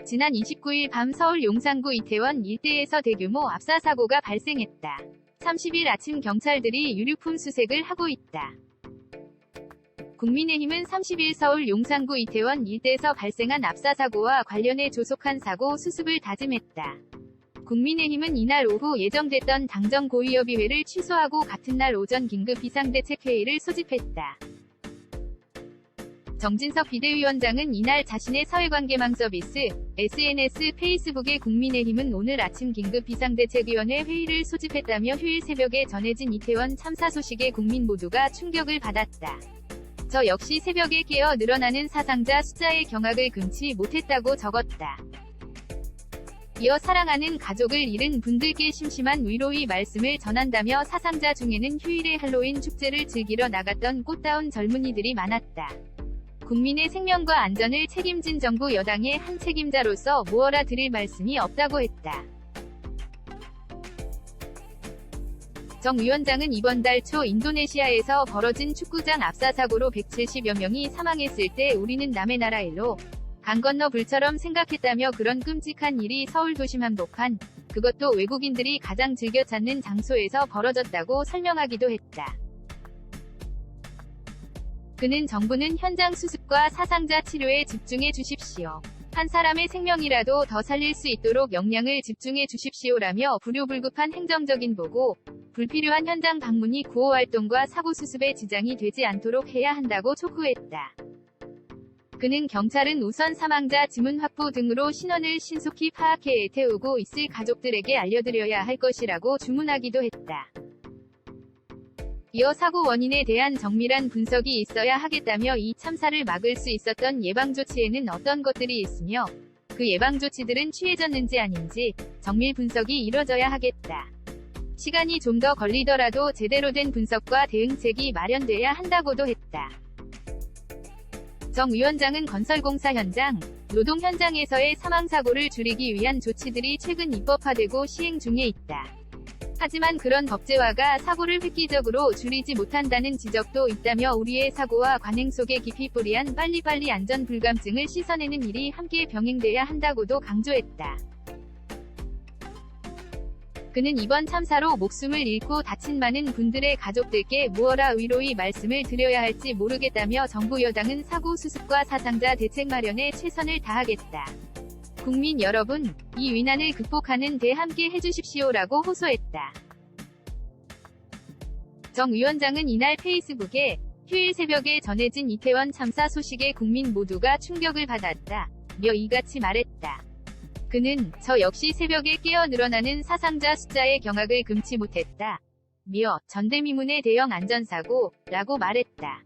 지난 29일 밤 서울 용산구 이태원 일대에서 대규모 압사 사고가 발생했다. 30일 아침 경찰들이 유류품 수색을 하고 있다. 국민의힘은 30일 서울 용산구 이태원 일대에서 발생한 압사 사고와 관련해 조속한 사고 수습을 다짐했다. 국민의힘은 이날 오후 예정됐던 당정 고위협의회를 취소하고 같은 날 오전 긴급 비상대책회의를 소집했다. 정진석 비대위원장은 이날 자신의 사회관계망 서비스, SNS 페이스북에 국민의힘은 오늘 아침 긴급 비상대책위원회 회의를 소집했다며 휴일 새벽에 전해진 이태원 참사 소식에 국민 모두가 충격을 받았다. 저 역시 새벽에 깨어 늘어나는 사상자 숫자의 경악을 금치 못했다고 적었다. 이어 사랑하는 가족을 잃은 분들께 심심한 위로의 말씀을 전한다며 사상자 중에는 휴일에 할로윈 축제를 즐기러 나갔던 꽃다운 젊은이들이 많았다. 국민의 생명과 안전을 책임진 정부 여당의 한 책임자로서 무어라 드릴 말씀이 없다고 했다. 정 위원장은 이번 달 초 인도네시아에서 벌어진 축구장 압사 사고로 170여 명이 사망했을 때 우리는 남의 나라 일로 강 건너 불처럼 생각했다며 그런 끔찍한 일이 서울 도심 한복판, 그것도 외국인들이 가장 즐겨 찾는 장소에서 벌어졌다고 설명하기도 했다. 그는 정부는 현장 수습과 사상자 치료에 집중해 주십시오. 한 사람의 생명이라도 더 살릴 수 있도록 역량을 집중해 주십시오라며 불효불급한 행정적인 보고, 불필요한 현장 방문이 구호활동과 사고 수습에 지장이 되지 않도록 해야 한다고 촉구했다. 그는 경찰은 우선 사망자 지문 확보 등으로 신원을 신속히 파악해 애태우고 있을 가족들에게 알려드려야 할 것이라고 주문하기도 했다. 이어 사고 원인에 대한 정밀한 분석이 있어야 하겠다며 이 참사를 막을 수 있었던 예방조치에는 어떤 것들이 있으며 그 예방조치들은 취해졌는지 아닌지 정밀 분석이 이뤄져야 하겠다. 시간이 좀 더 걸리더라도 제대로 된 분석과 대응책이 마련돼야 한다고도 했다. 정 위원장은 건설공사 현장, 노동 현장에서의 사망사고를 줄이기 위한 조치들이 최근 입법화되고 시행 중에 있다. 하지만 그런 법제화가 사고를 획기적으로 줄이지 못한다는 지적도 있다며 우리의 사고와 관행 속에 깊이 뿌리한 빨리빨리 안전 불감증을 씻어내는 일이 함께 병행돼야 한다고도 강조했다. 그는 이번 참사로 목숨을 잃고 다친 많은 분들의 가족들께 무어라 위로의 말씀을 드려야 할지 모르겠다며 정부 여당은 사고 수습과 사상자 대책 마련에 최선을 다하겠다. 국민 여러분, 이 위난을 극복하는 데 함께 해주십시오라고 호소했다. 정 위원장은 이날 페이스북에 휴일 새벽에 전해진 이태원 참사 소식에 국민 모두가 충격을 받았다. 며 이같이 말했다. 그는 저 역시 새벽에 깨어 늘어나는 사상자 숫자의 경악을 금치 못했다. 며 전대미문의 대형 안전사고 라고 말했다.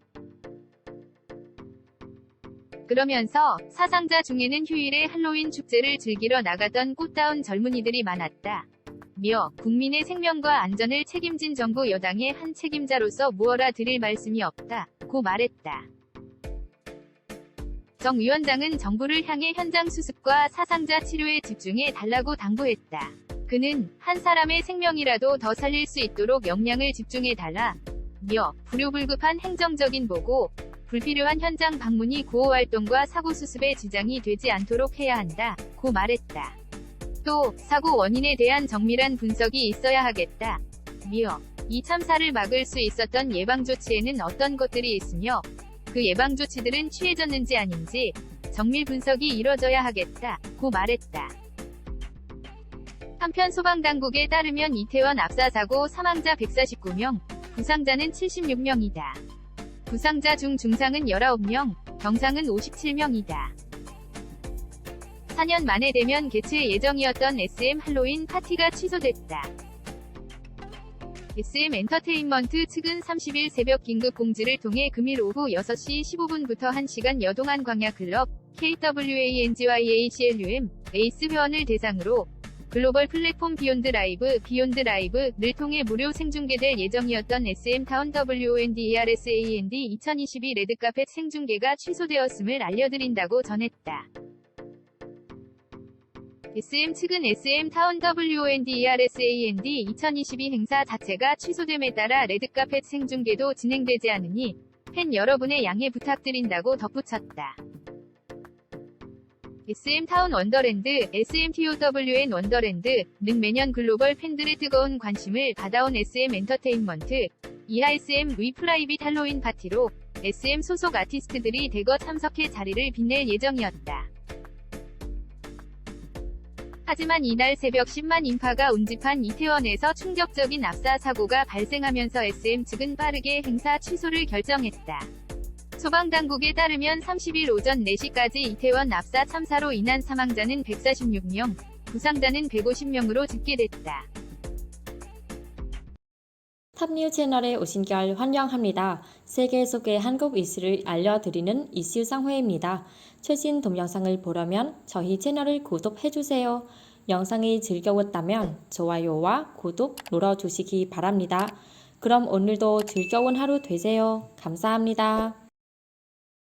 그러면서 사상자 중에는 휴일에 할로윈 축제를 즐기러 나갔던 꽃다운 젊은이들이 많았다. 며 국민의 생명과 안전을 책임진 정부 여당의 한 책임자로서 무어라 드릴 말씀이 없다. 고 말했다. 정 위원장은 정부를 향해 현장 수습과 사상자 치료에 집중해 달라고 당부했다. 그는 한 사람의 생명이라도 더 살릴 수 있도록 역량을 집중해 달라. 며 불효불급한 행정적인 보고, 불필요한 현장 방문이 구호활동과 사고 수습에 지장이 되지 않도록 해야 한다. 고 말했다. 또 사고 원인에 대한 정밀한 분석이 있어야 하겠다. 며 이 참사를 막을 수 있었던 예방조치에는 어떤 것들이 있으며 그 예방조치들은 취해졌는지 아닌지 정밀 분석이 이뤄져야 하겠다. 고 말했다. 한편 소방당국에 따르면 이태원 압사 사고 사망자 149명, 부상자는 76명이다. 부상자 중 중상은 19명, 경상은 57명이다. 4년 만에 대면 개최 예정이었던 SM 할로윈 파티가 취소됐다. SM 엔터테인먼트 측은 30일 새벽 긴급 공지를 통해 금일 오후 6시 15분부터 1시간 여동안 광야클럽, KWANGYACLUM, 에이스 회원을 대상으로 글로벌 플랫폼 비욘드 라이브를 통해 무료 생중계될 예정이었던 SM 타운 WONDERSAND 2022 레드카펫 생중계가 취소되었음을 알려드린다고 전했다. SM 측은 SM 타운 WONDERSAND 2022 행사 자체가 취소됨에 따라 레드카펫 생중계도 진행되지 않으니 팬 여러분의 양해 부탁드린다고 덧붙였다. SM 타운 원더랜드, SMTOWN 원더랜드는 매년 글로벌 팬들의 뜨거운 관심을 받아온 SM 엔터테인먼트, 이하 SM 위 프라이빗 할로윈 파티로 SM 소속 아티스트들이 대거 참석해 자리를 빛낼 예정이었다. 하지만 이날 새벽 10만 인파가 운집한 이태원에서 충격적인 압사 사고가 발생하면서 SM 측은 빠르게 행사 취소를 결정했다. 소방당국에 따르면 30일 오전 4시까지 이태원 압사 참사로 인한 사망자는 146명, 부상자는 150명으로 집계됐다. 탑뉴 채널에 오신 걸 환영합니다. 세계 속의 한국 이슈를 알려드리는 이슈 상회입니다. 최신 동영상을 보려면 저희 채널을 구독해주세요. 영상이 즐거웠다면 좋아요와 구독 눌러주시기 바랍니다. 그럼 오늘도 즐거운 하루 되세요. 감사합니다.